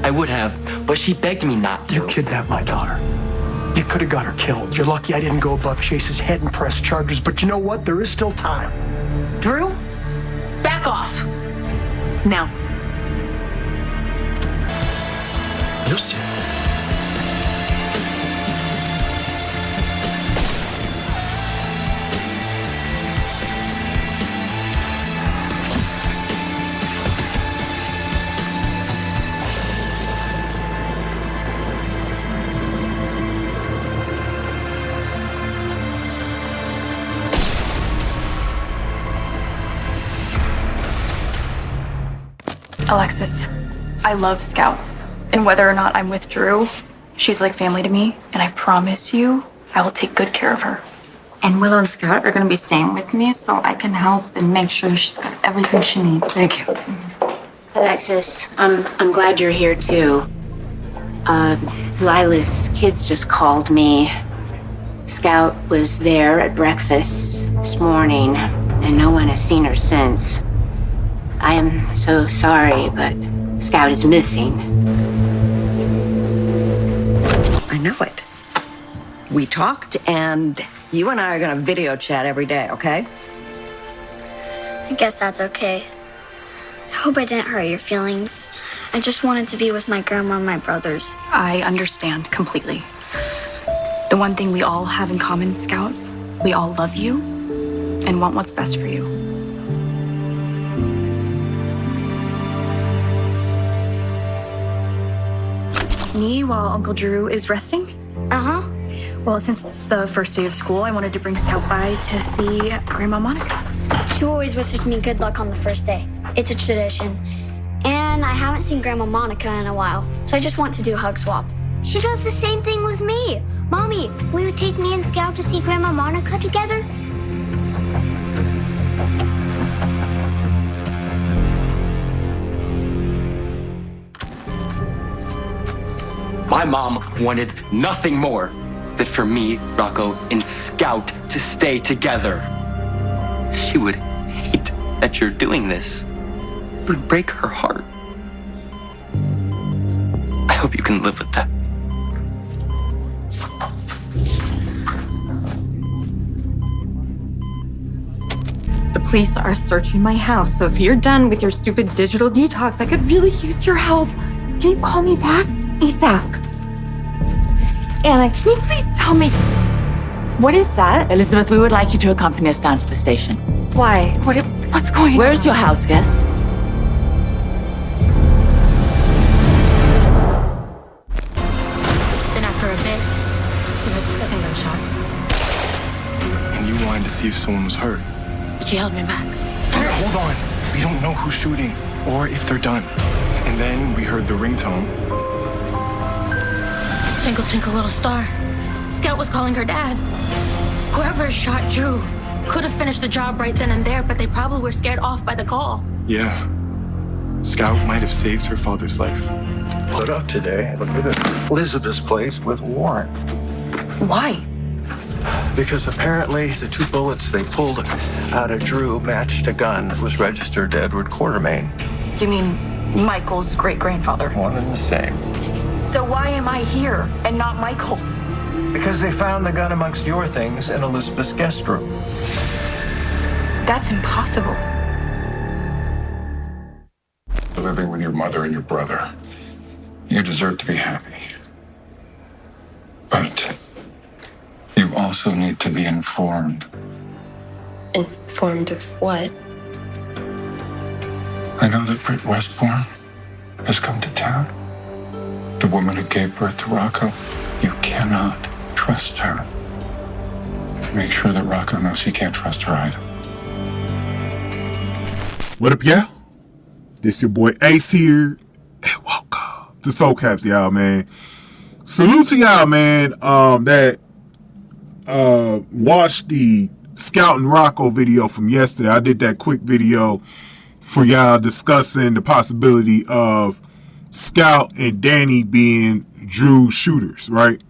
I would have, but she begged me not to. You kidnapped my daughter. You could have got her killed. You're lucky I didn't go above Chase's head and press charges, but you know what? There is still time. Drew, back off. Now. You'll see. Alexis, I love Scout. And whether or not I'm with Drew, she's like family to me. And I promise you, I will take good care of her. And Willow and Scout are going to be staying with me so I can help and make sure she's got everything she needs. Thank you. Alexis, I'm glad you're here too. Lila's kids just called me. Scout was there at breakfast this morning, and no one has seen her since. I am so sorry, but Scout is missing. I know it. We talked, and you and I are gonna video chat every day, okay? I guess that's okay. I hope I didn't hurt your feelings. I just wanted to be with my grandma and my brothers. I understand completely. The one thing we all have in common, Scout, we all love you and want what's best for you. Me while Uncle Drew is resting? Uh-huh. Well, since it's the first day of school, I wanted to bring Scout by to see Grandma Monica. She always wishes me good luck on the first day. It's a tradition. And I haven't seen Grandma Monica in a while, so I just want to do a hug swap. She does the same thing with me. Mommy, will you take me and Scout to see Grandma Monica together? My mom wanted nothing more than for me, Rocco, and Scout to stay together. She would hate that you're doing this. It would break her heart. I hope you can live with that. The police are searching my house, so if you're done with your stupid digital detox, I could really use your help. Can you call me back ASAP? Anna, can you please tell me, what is that? Elizabeth, we would like you to accompany us down to the station. Why? What's going on? Where's your house guest? Then after a bit, we heard the second gunshot. And you wanted to see if someone was hurt. But she held me back. Hold on. We don't know who's shooting or if they're done. And then we heard the ringtone. Twinkle, twinkle, little star. Scout was calling her dad. Whoever shot Drew could have finished the job right then and there, but they probably were scared off by the call. Yeah. Scout might have saved her father's life. Put up today. Look at Elizabeth's place with a warrant. Why? Because apparently the two bullets they pulled out of Drew matched a gun that was registered to Edward Quartermain. You mean Michael's great-grandfather? One and the same. So why am I here and not Michael? Because they found the gun amongst your things in Elizabeth's guest room. That's impossible. Living with your mother and your brother, you deserve to be happy. But you also need to be informed. Informed of what? I know that Britt Westbourne has come to town. The woman who gave birth to Rocco. You cannot trust her. Make sure that Rocco knows he can't trust her either. What up, y'all? This your boy Ace here. And welcome to Soul Caps, y'all, man. Salute to y'all, man, that watched the Scout and Rocco video from yesterday. I did that quick video for y'all discussing the possibility of Scout and Danny being Drew's shooters, right?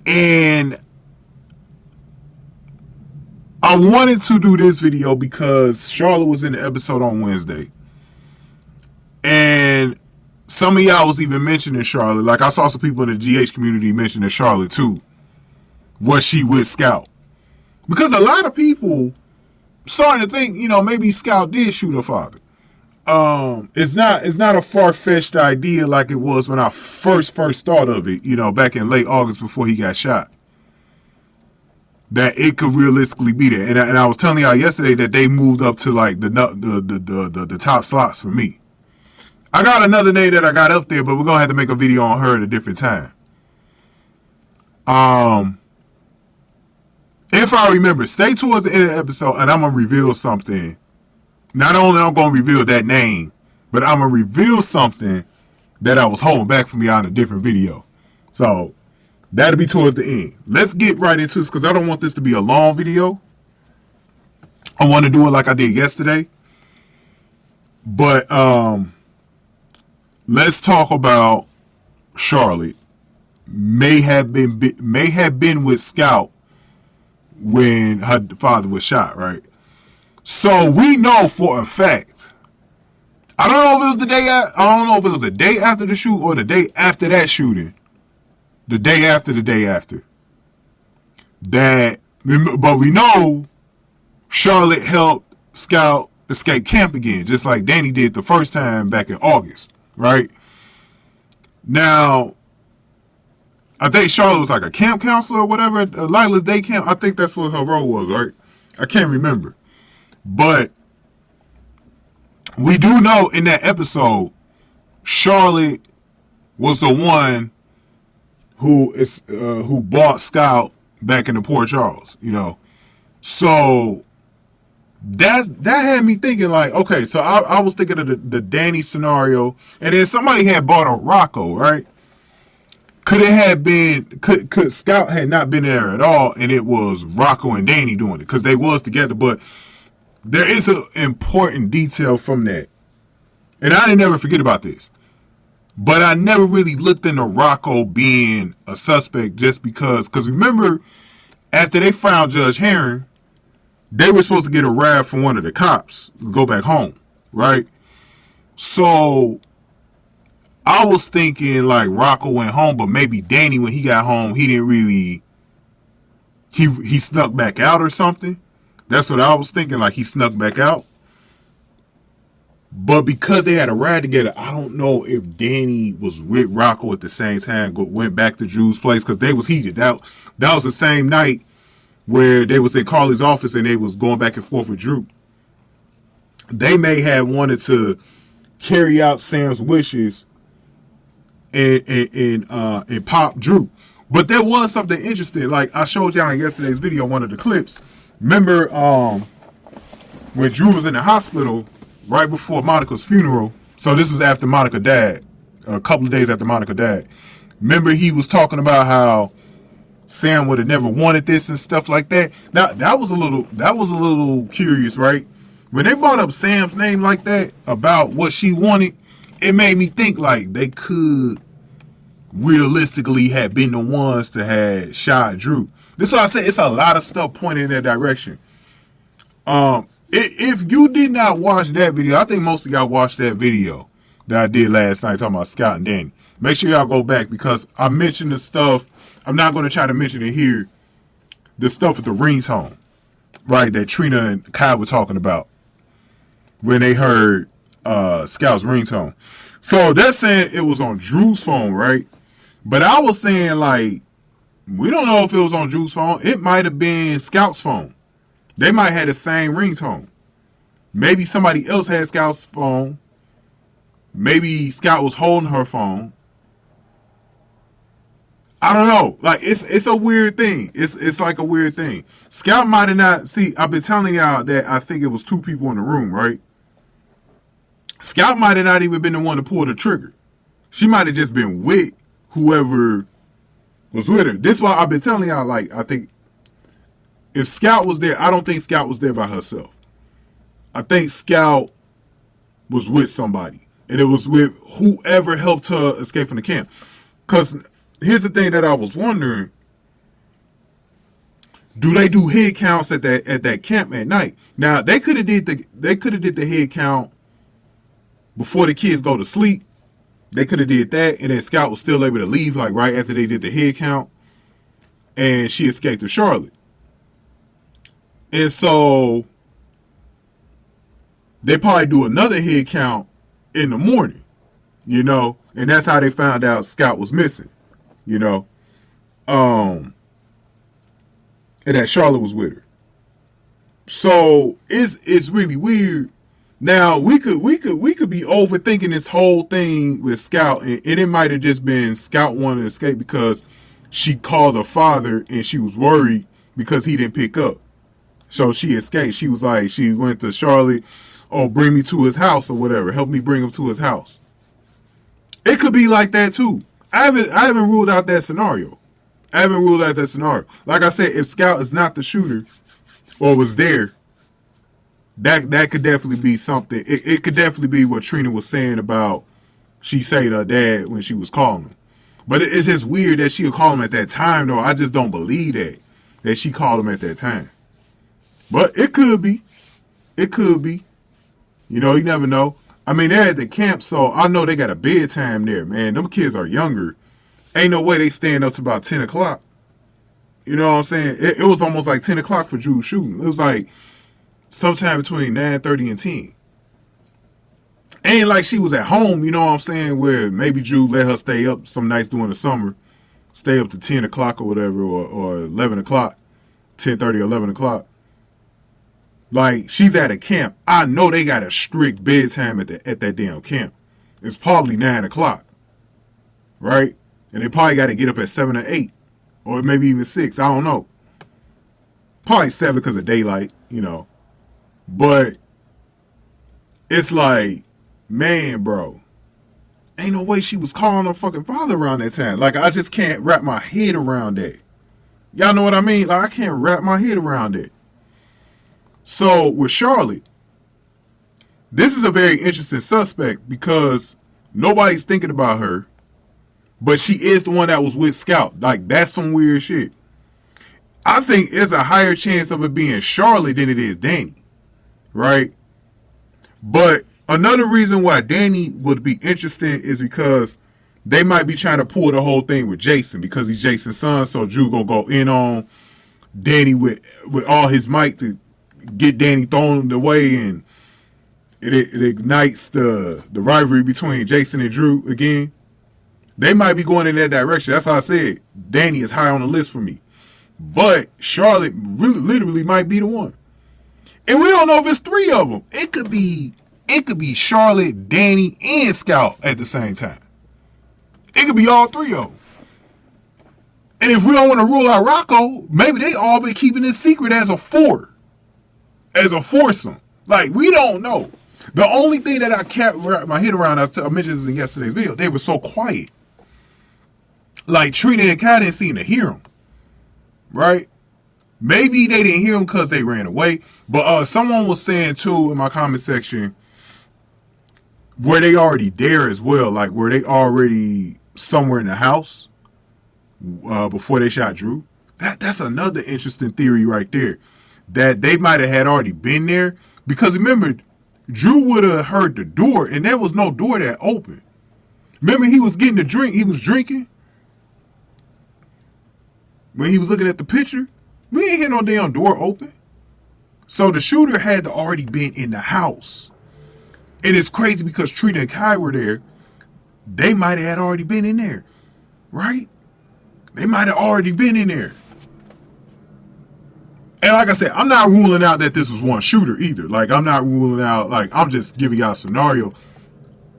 And I wanted to do this video because Charlotte was in the episode on Wednesday. And some of y'all was even mentioning Charlotte. Like, I saw some people in the GH community mentioning Charlotte too. Was she with Scout? Because a lot of people starting to think, you know, maybe Scout did shoot her father. It's not a far-fetched idea like it was when I first thought of it, you know, back in late August before he got shot. That it could realistically be there. And I was telling y'all yesterday that they moved up to like the top slots for me. I got another name that I got up there, but we're gonna have to make a video on her at a different time. If I remember, stay towards the end of the episode and I'm gonna reveal something. Not only am I gonna reveal that name, but I'm gonna reveal something that I was holding back from y'all in a different video. So that'll be towards the end. Let's get right into this because I don't want this to be a long video. I want to do it like I did yesterday. But let's talk about Charlotte. May have been with Scout when her father was shot, right? So we know for a fact. I don't know if it was the day after the shoot or the day after that shooting. The day after. But we know Charlotte helped Scout escape camp again, just like Danny did the first time back in August, right? Now, I think Charlotte was like a camp counselor or whatever, Lila's day camp. I think that's what her role was, right? I can't remember. But we do know in that episode, Charlotte was the one who bought Scout back in the Port Charles, you know. So that had me thinking like, okay, so I was thinking of the Danny scenario, and then somebody had bought a Rocco, right? Could Scout had not been there at all, and it was Rocco and Danny doing it because they was together, but there is an important detail from that. And I didn't ever forget about this. But I never really looked into Rocco being a suspect just because remember, after they found Judge Herring, they were supposed to get a ride from one of the cops to go back home, right? So I was thinking like Rocco went home, but maybe Danny, when he got home, he didn't really, he snuck back out or something. That's what I was thinking, like he snuck back out. But because they had a ride together, I don't know if Danny was with Rocco at the same time, went back to Drew's place, because they was heated. That was the same night where they was in Carly's office and they was going back and forth with Drew. They may have wanted to carry out Sam's wishes and pop Drew. But there was something interesting. Like I showed y'all in yesterday's video, one of the clips. Remember when Drew was in the hospital right before Monica's funeral? So this is after Monica died, a couple of days after Monica died. Remember he was talking about how Sam would have never wanted this and stuff like that. Now that was a little curious, right? When they brought up Sam's name like that about what she wanted, it made me think like they could realistically have been the ones that had shot Drew. This is why I say it's a lot of stuff pointing in that direction. If you did not watch that video, I think most of y'all watched that video that I did last night talking about Scott and Danny. Make sure y'all go back because I mentioned the stuff. I'm not going to try to mention it here. The stuff at the Reeves home, right? That Trina and Kai were talking about when they heard Scout's ringtone. So they're saying it was on Drew's phone, right? But I was saying like, we don't know if it was on Drew's phone. It might have been Scout's phone. They might have the same ringtone. Maybe somebody else had Scout's phone. Maybe Scout was holding her phone. I don't know. Like it's a weird thing. It's like a weird thing. Scout might have not. See, I've been telling y'all that I think it was two people in the room, right? Scout might have not even been the one to pull the trigger. She might have just been with whoever was with her. This is why I've been telling y'all, like, I think if Scout was there, I don't think Scout was there by herself. I think Scout was with somebody. And it was with whoever helped her escape from the camp. Because here's the thing that I was wondering. Do they do head counts at that camp at night? Now they could have did the head count before the kids go to sleep. They could have did that, and then Scout was still able to leave, like, right after they did the head count. And she escaped to Charlotte. And so they probably do another head count in the morning, you know, and that's how they found out Scout was missing, you know. And that Charlotte was with her. So it's really weird. Now we could be overthinking this whole thing with Scout, and it might have just been Scout wanted to escape because she called her father and she was worried because he didn't pick up. So she escaped. She was like, she went to Charlotte, oh, bring me to his house or whatever. Help me bring him to his house. It could be like that too. I haven't ruled out that scenario. Like I said, if Scout is not the shooter or was there, that could definitely be something. It could definitely be what Trina was saying about she said her dad when she was calling him. But it's just weird that she would call him at that time, though. I just don't believe that she called him at that time. But it could be. It could be. You know, you never know. I mean, they're at the camp, so I know they got a bedtime there, man. Them kids are younger. Ain't no way they staying up to about 10 o'clock. You know what I'm saying? It was almost like 10 o'clock for Drew shooting. It was like sometime between 9:30 and 10. Ain't like she was at home, you know what I'm saying, where maybe Drew let her stay up some nights during the summer, stay up to 10 o'clock or whatever, or 11 o'clock, 10:30 or 11 o'clock. Like, she's at a camp. I know they got a strict bedtime at that damn camp. It's probably 9 o'clock, right? And they probably got to get up at 7 or 8, or maybe even 6. I don't know. Probably 7 because of daylight, you know. But it's like, man, bro, ain't no way she was calling her fucking father around that time. Like, I just can't wrap my head around that. Y'all know what I mean? Like, I can't wrap my head around it. So, with Charlotte, this is a very interesting suspect because nobody's thinking about her, but she is the one that was with Scout. Like, that's some weird shit. I think it's a higher chance of it being Charlotte than it is Danny, right? But another reason why Danny would be interesting is because they might be trying to pull the whole thing with Jason because he's Jason's son, so Drew gonna go in on Danny with all his might to get Danny thrown away, and it ignites the rivalry between Jason and Drew again. They might be going in that direction. That's how I said Danny is high on the list for me. But Charlotte really literally might be the one. And we don't know if it's 3 of them. It could be Charlotte, Danny, and Scout at the same time. It could be all 3 of them. And if we don't want to rule out Rocco, maybe they all been keeping it secret as a 4. As a foursome. Like, we don't know. The only thing that I kept my head around, I mentioned this in yesterday's video, they were so quiet. Like, Trina and Kai didn't seem to hear them. Right? Maybe they didn't hear them because they ran away. But someone was saying, too, in my comment section, were they already there as well? Like, were they already somewhere in the house before they shot Drew? That's another interesting theory right there. That they might have had already been there. Because remember, Drew would have heard the door, and there was no door that opened. Remember, he was getting the drink. He was drinking. When he was looking at the picture, we ain't hear no damn door open. So the shooter had to already been in the house. And it's crazy because Trina and Kai were there. They might have already been in there. Right? They might have already been in there. And like I said, I'm not ruling out that this was one shooter either. Like, I'm not ruling out, like, I'm just giving y'all a scenario.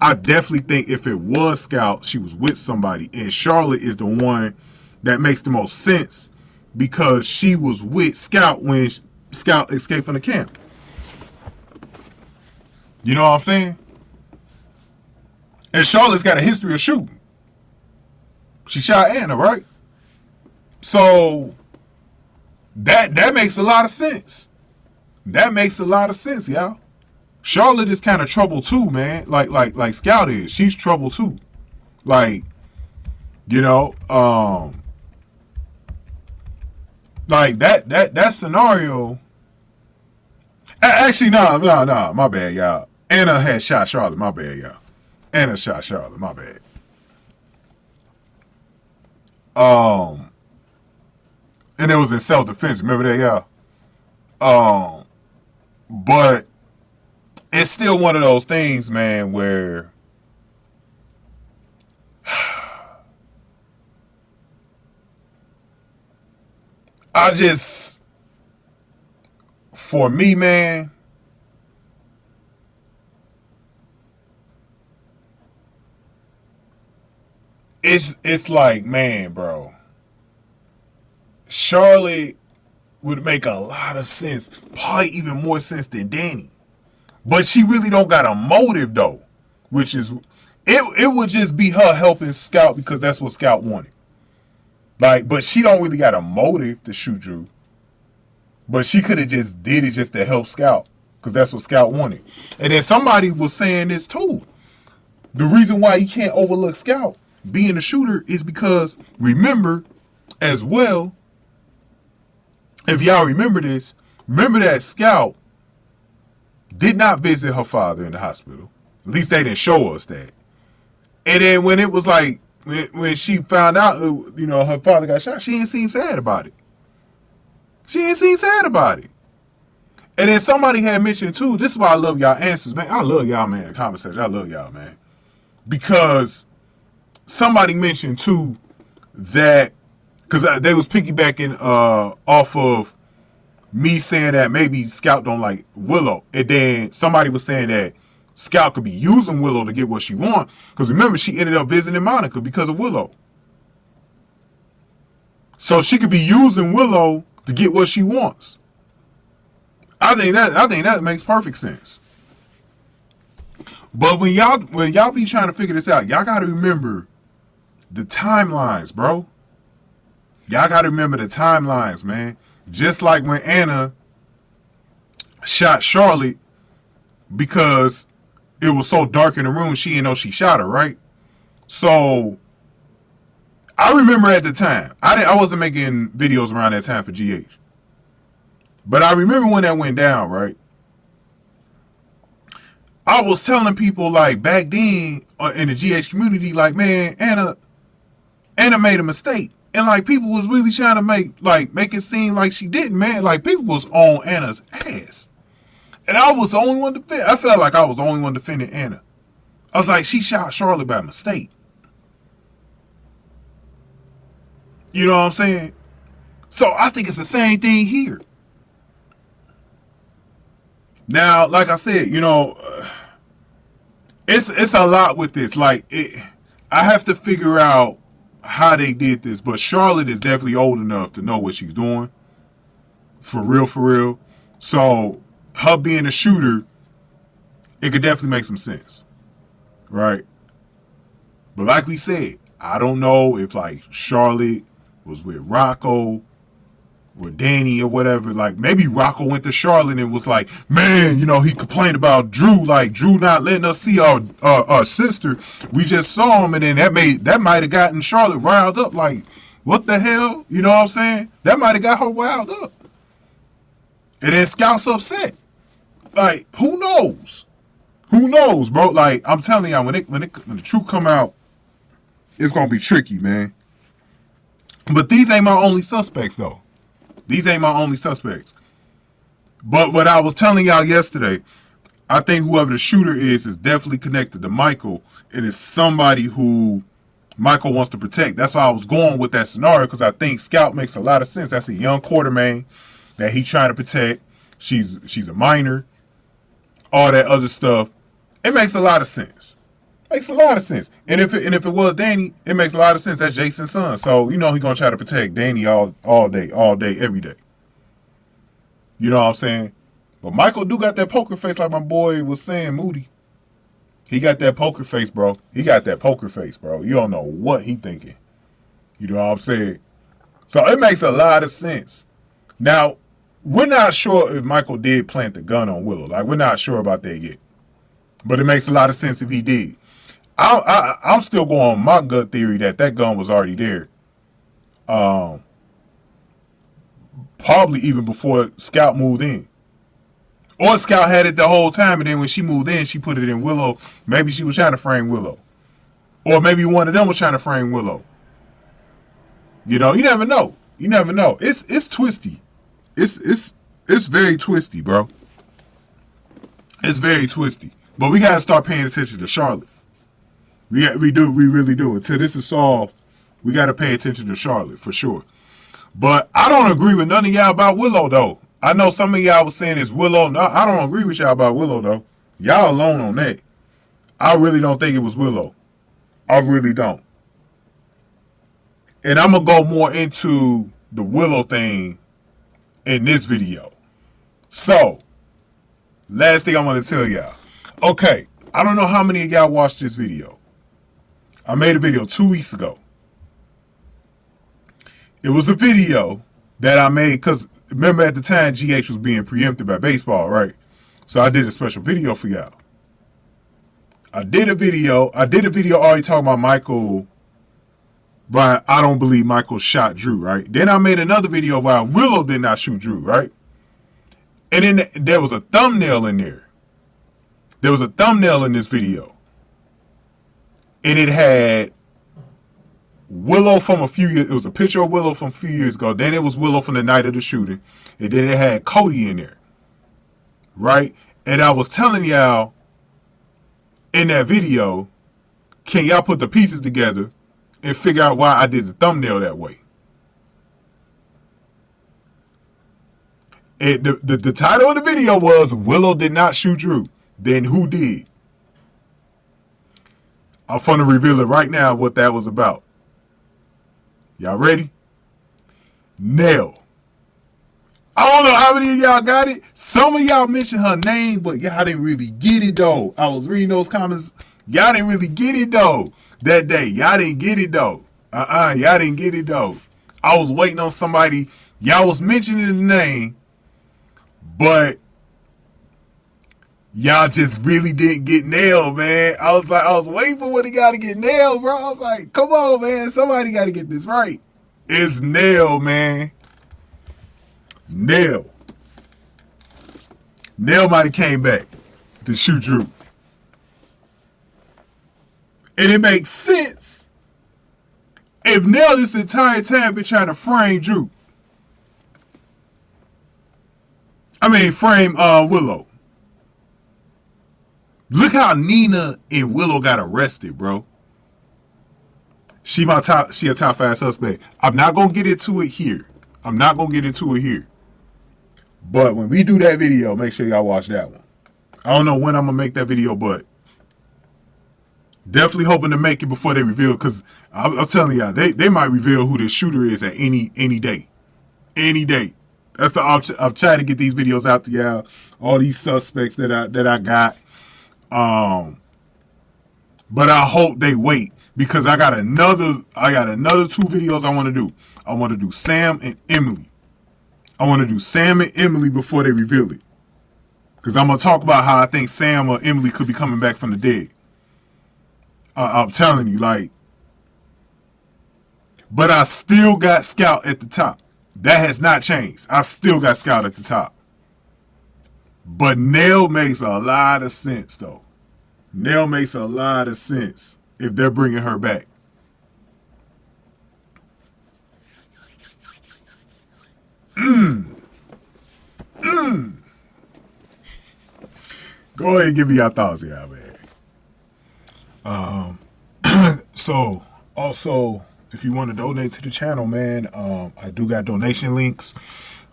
I definitely think if it was Scout, she was with somebody. And Charlotte is the one that makes the most sense because she was with Scout when Scout escaped from the camp. You know what I'm saying? And Charlotte's got a history of shooting. She shot Anna, right? So that makes a lot of sense. That makes a lot of sense, y'all. Charlotte is kind of trouble too, man. Like Scout is. She's trouble too. Like, you know, like that scenario. Actually, no, my bad, y'all. Anna had shot Charlotte. My bad, y'all. Anna shot Charlotte. My bad. And it was in self-defense. Remember that, y'all? But it's still one of those things, man, where for me, man, it's like, man, bro, Charlotte would make a lot of sense, probably even more sense than Danny. But she really don't got a motive, though, which is, it would just be her helping Scout because that's what Scout wanted. Like, but she don't really got a motive to shoot Drew. But she could have just did it just to help Scout because that's what Scout wanted. And then somebody was saying this too. The reason why you can't overlook Scout being a shooter is because, remember, as well, if y'all remember this, remember that Scout did not visit her father in the hospital. At least they didn't show us that. And then when it was like, when she found out, you know, her father got shot, she didn't seem sad about it. She didn't seem sad about it. And then somebody had mentioned too, this is why I love y'all answers, man. I love y'all, man, comment section. I love y'all, man. Because somebody mentioned too that, because they was piggybacking off of me saying that maybe Scout don't like Willow. And then somebody was saying that Scout could be using Willow to get what she wants. Because remember, she ended up visiting Monica because of Willow. So she could be using Willow to get what she wants. I think that makes perfect sense. But when y'all be trying to figure this out, y'all gotta remember the timelines, bro. Y'all gotta remember the timelines, man. Just like when Anna shot Charlotte because it was so dark in the room, she didn't know she shot her, right? So I remember at the time, I wasn't making videos around that time for GH. But I remember when that went down, right? I was telling people, like, back then in the GH community, like, man, Anna made a mistake. And, like, people was really trying to make it seem like she didn't, man. Like, people was on Anna's ass. And I was the only one defending. I felt like I was the only one defending Anna. I was like, she shot Charlotte by mistake. You know what I'm saying? So I think it's the same thing here. Now, like I said, you know, it's a lot with this. Like, I have to figure out how they did this. But Charlotte is definitely old enough to know what she's doing. For real, for real. So her being a shooter, it could definitely make some sense. Right? But like we said, I don't know if, like, Charlotte was with Rocco or Danny or whatever. Like, maybe Rocco went to Charlotte and was like, man, you know, he complained about Drew, like Drew not letting us see our sister. We just saw him, and then that might have gotten Charlotte riled up. Like, what the hell? You know what I'm saying? That might have got her riled up. And then Scout's upset. Like, who knows? Who knows, bro? Like, I'm telling y'all, when the truth come out, it's gonna be tricky, man. But these ain't my only suspects, though. These ain't my only suspects. But what I was telling y'all yesterday, I think whoever the shooter is definitely connected to Michael. It is somebody who Michael wants to protect. That's why I was going with that scenario, because I think Scout makes a lot of sense. That's a young quartermain that he's trying to protect. She's a minor. All that other stuff. It makes a lot of sense. Makes a lot of sense. And if it was Danny, it makes a lot of sense. That's Jason's son. So, you know, he's going to try to protect Danny all day, every day. You know what I'm saying? But Michael do got that poker face, like my boy was saying, Moody. He got that poker face, bro. He got that poker face, bro. You don't know what he thinking. You know what I'm saying? So it makes a lot of sense. Now, we're not sure if Michael did plant the gun on Willow. Like, we're not sure about that yet. But it makes a lot of sense if he did. I'm still going on my gut theory that gun was already there. Probably even before Scout moved in. Or Scout had it the whole time, and then when she moved in, she put it in Willow. Maybe she was trying to frame Willow. Or maybe one of them was trying to frame Willow. You know, you never know. You never know. It's twisty. It's very twisty, bro. It's very twisty. But we gotta start paying attention to Charlotte. We really do. Until this is solved, we gotta pay attention to Charlotte for sure. But I don't agree with none of y'all about Willow though. I know some of y'all was saying it's Willow. No, I don't agree with y'all about Willow though. Y'all alone on that. I really don't think it was Willow. I really don't. And I'm gonna go more into the Willow thing in this video. So, last thing I want to tell y'all. Okay, I don't know how many of y'all watched this video. I made a video 2 weeks ago. It was a video that I made because remember at the time GH was being preempted by baseball, right? So I did a special video for y'all. I did a video already talking about Michael. But I don't believe Michael shot Drew, right? Then I made another video why Willow did not shoot Drew, right? And then there was a thumbnail in there. There was a thumbnail in this video. And it had Willow from a few years. It was a picture of Willow from a few years ago. Then it was Willow from the night of the shooting. And then it had Cody in there. Right? And I was telling y'all in that video, can y'all put the pieces together and figure out why I did the thumbnail that way? And the title of the video was Willow did not shoot Drew. Then who did? I'm going to reveal it right now what that was about. Y'all ready? Nell. I don't know how many of y'all got it. Some of y'all mentioned her name, but y'all didn't really get it though. I was reading those comments. Y'all didn't really get it though. That day, y'all didn't get it though. Y'all didn't get it though. I was waiting on somebody. Y'all was mentioning the name, but y'all just really didn't get nailed, man. I was waiting for when he got to get nailed, bro. I was like, come on, man. Somebody got to get this right. It's Nell, man. Nell. Nell might have came back to shoot Drew. And it makes sense if Nell this entire time been trying to frame Drew. Frame Willow. Look how Nina and Willow got arrested, bro. She a top 5 suspect. I'm not gonna get into it here. But when we do that video, make sure y'all watch that one. I don't know when I'm gonna make that video, but definitely hoping to make it before they reveal, because I'm telling y'all, they might reveal who the shooter is at any day. Any day. That's the I'm trying to get these videos out to y'all. All these suspects that I got. But I hope they wait, because I got another 2 videos I want to do. I want to do Sam and Emily. Before they reveal it. Because I'm going to talk about how I think Sam or Emily could be coming back from the dead. I'm telling you, but I still got Scout at the top. That has not changed. I still got Scout at the top. But Nell makes a lot of sense, though. Nell makes a lot of sense if they're bringing her back. Go ahead and give me your thoughts here, man. So, also, if you want to donate to the channel, man, I do got donation links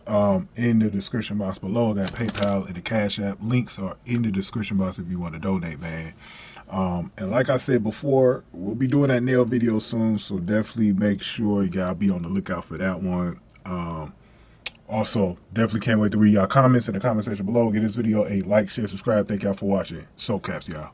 in the description box below. That PayPal and the Cash App links are in the description box if you want to donate, man. And like I said before, we'll be doing that nail video soon, so definitely make sure you gotta be on the lookout for that one. Also, definitely can't wait to read y'all comments in the comment section below. Give this video a like, share, subscribe. Thank y'all for watching. So caps, y'all.